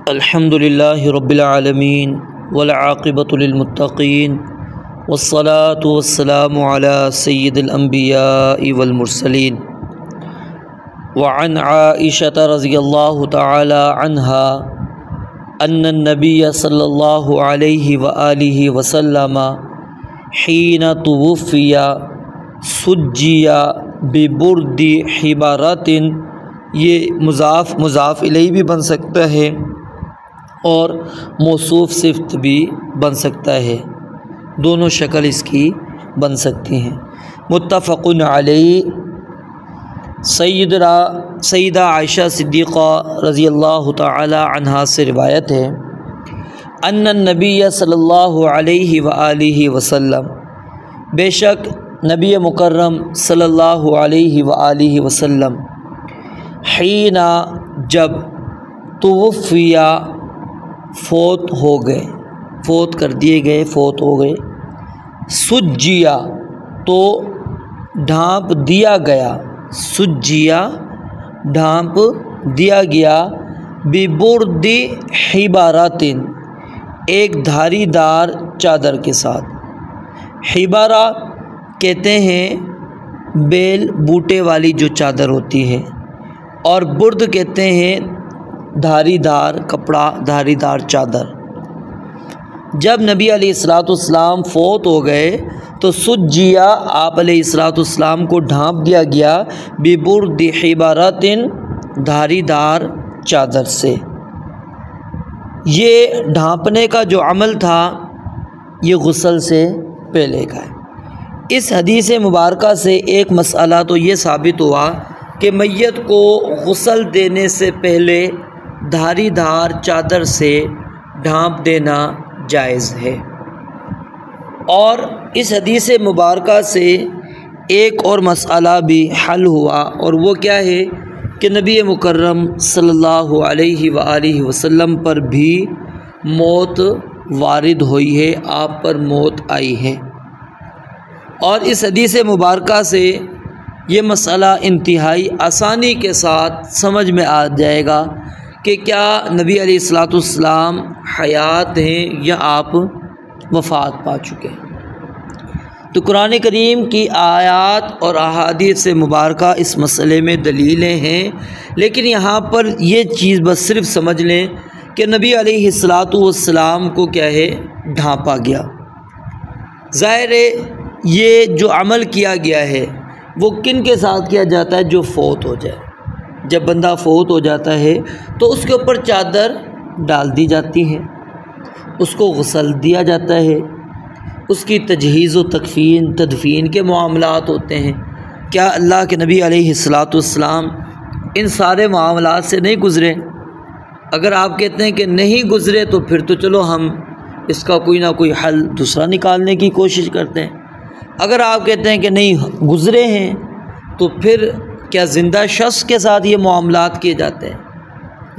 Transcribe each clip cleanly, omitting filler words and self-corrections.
الحمد للہ رب العالمین والعاقبۃ للمتقین والصلاة والسلام علی سید الانبیاء والمرسلین وعن عائشة رضی اللہ تعالی عنہا ان النبی صلی اللہ علیہ وآلہ وسلم حین توفی سجی ببرد حبارۃ، یہ مضاف الیہ بھی بن سکتا ہے اور موصوف صفت بھی بن سکتا ہے، دونوں شکل اس کی بن سکتی ہیں۔ متفق علیہ۔ سیدہ عائشہ صدیقہ رضی اللہ تعالی عنہا سے روایت ہے، ان النبی صلی اللہ علیہ وآلہ وسلم، بے شک نبی مکرم صلی اللہ علیہ وآلہ وسلم، حین جب، توفیہ فوت ہو گئے، فوت کر دیے گئے، فوت ہو گئے، سجیا تو ڈھانپ دیا گیا، سجیا ڈھانپ دیا گیا، ببرد حبارۃ، ایک دھاری دار چادر کے ساتھ۔ حبارہ کہتے ہیں بیل بوٹے والی جو چادر ہوتی ہے، اور برد کہتے ہیں دھاری دار کپڑا، دھاری دار چادر۔ جب نبی علیہ السلام فوت ہو گئے تو سجیا، آپ علیہ السلام کو ڈھانپ دیا گیا، ببرد حبارۃ، دھاری دار چادر سے۔ یہ ڈھانپنے کا جو عمل تھا یہ غسل سے پہلے کا ہے۔ اس حدیث مبارکہ سے ایک مسئلہ تو یہ ثابت ہوا کہ میت کو غسل دینے سے پہلے دھاری دھار چادر سے ڈھانپ دینا جائز ہے، اور اس حدیث مبارکہ سے ایک اور مسئلہ بھی حل ہوا، اور وہ کیا ہے کہ نبی مکرم صلی اللہ علیہ وآلہ وسلم پر بھی موت وارد ہوئی ہے، آپ پر موت آئی ہے، اور اس حدیث مبارکہ سے یہ مسئلہ انتہائی آسانی کے ساتھ سمجھ میں آ جائے گا کہ کیا نبی علیہ السلام حیات ہیں یا آپ وفات پا چکے ہیں۔ تو قرآن کریم کی آیات اور احادیث مبارکہ اس مسئلے میں دلیلیں ہیں، لیکن یہاں پر یہ چیز بس صرف سمجھ لیں کہ نبی علیہ السلام کو کیا ہے، ڈھانپا گیا۔ ظاہر ہے یہ جو عمل کیا گیا ہے وہ کن کے ساتھ کیا جاتا ہے؟ جو فوت ہو جائے۔ جب بندہ فوت ہو جاتا ہے تو اس کے اوپر چادر ڈال دی جاتی ہے، اس کو غسل دیا جاتا ہے، اس کی تجہیز و تدفین کے معاملات ہوتے ہیں۔ کیا اللہ کے نبی علیہ السلام ان سارے معاملات سے نہیں گزرے؟ اگر آپ کہتے ہیں کہ نہیں گزرے تو پھر تو چلو ہم اس کا کوئی نہ کوئی حل دوسرا نکالنے کی کوشش کرتے ہیں۔ اگر آپ کہتے ہیں کہ نہیں گزرے ہیں تو پھر کیا زندہ شخص کے ساتھ یہ معاملات کیے جاتے ہیں؟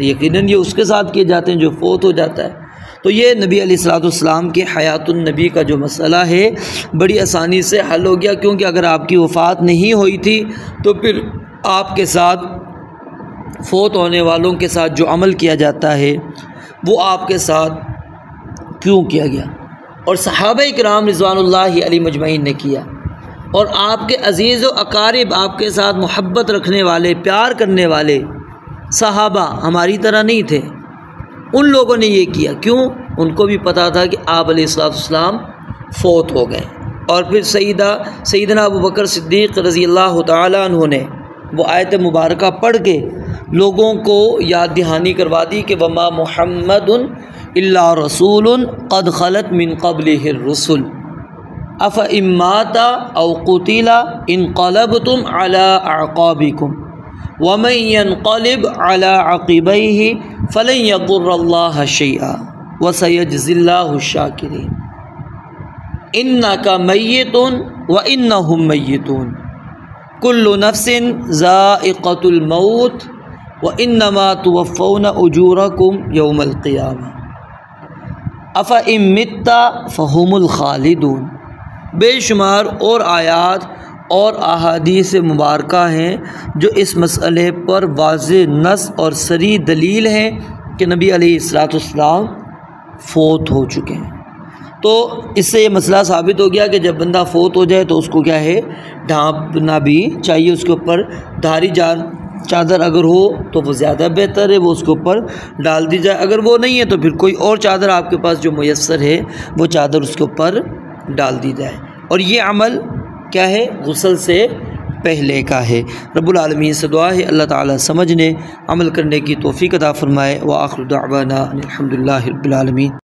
یقیناً یہ اس کے ساتھ کیے جاتے ہیں جو فوت ہو جاتا ہے۔ تو یہ نبی علیہ السلام کے حیات النبی کا جو مسئلہ ہے بڑی آسانی سے حل ہو گیا، کیونکہ اگر آپ کی وفات نہیں ہوئی تھی تو پھر آپ کے ساتھ فوت ہونے والوں کے ساتھ جو عمل کیا جاتا ہے وہ آپ کے ساتھ کیوں کیا گیا، اور صحابہ کرام رضوان اللہ علیہ مجمعین نے کیا، اور آپ کے عزیز و اقارب، آپ کے ساتھ محبت رکھنے والے، پیار کرنے والے صحابہ ہماری طرح نہیں تھے، ان لوگوں نے یہ کیا۔ کیوں؟ ان کو بھی پتہ تھا کہ آپ علیہ السلام فوت ہو گئے، اور پھر سیدنا ابوبکر صدیق رضی اللہ تعالیٰ عنہ نے وہ آیت مبارکہ پڑھ کے لوگوں کو یاد دہانی کروا دی کہ وما محمد الا رسول قد خلت من قبلہ الرسل افإن مات او قتل انقلبتم على اعقابکم ومن ينقلب على عقبیہ فلن يضر اللہ شیئا وسيجزي اللہ الشاکرین۔ انک میت وانہم میتون کل نفس ذائقۃ الموت وانما توفون اجورکم یوم القیامہ افإن مت فهم الخالدون۔ بے شمار اور آیات اور احادیث مبارکہ ہیں جو اس مسئلے پر واضح نص اور صریح دلیل ہیں کہ نبی علیہ السلام فوت ہو چکے ہیں، تو اس سے یہ مسئلہ ثابت ہو گیا کہ جب بندہ فوت ہو جائے تو اس کو کیا ہے، ڈھانپنا بھی چاہیے، اس کے اوپر دھاری چادر اگر ہو تو وہ زیادہ بہتر ہے، وہ اس کے اوپر ڈال دی جائے، اگر وہ نہیں ہے تو پھر کوئی اور چادر آپ کے پاس جو میسر ہے وہ چادر اس کے اوپر ڈال دی جائے۔ اور یہ عمل کیا ہے، غسل سے پہلے کا ہے۔ رب العالمین سے دعا ہے اللہ تعالیٰ سمجھنے عمل کرنے کی توفیق عطا فرمائے۔ وآخر دعوانا الحمدللہ رب العالمین۔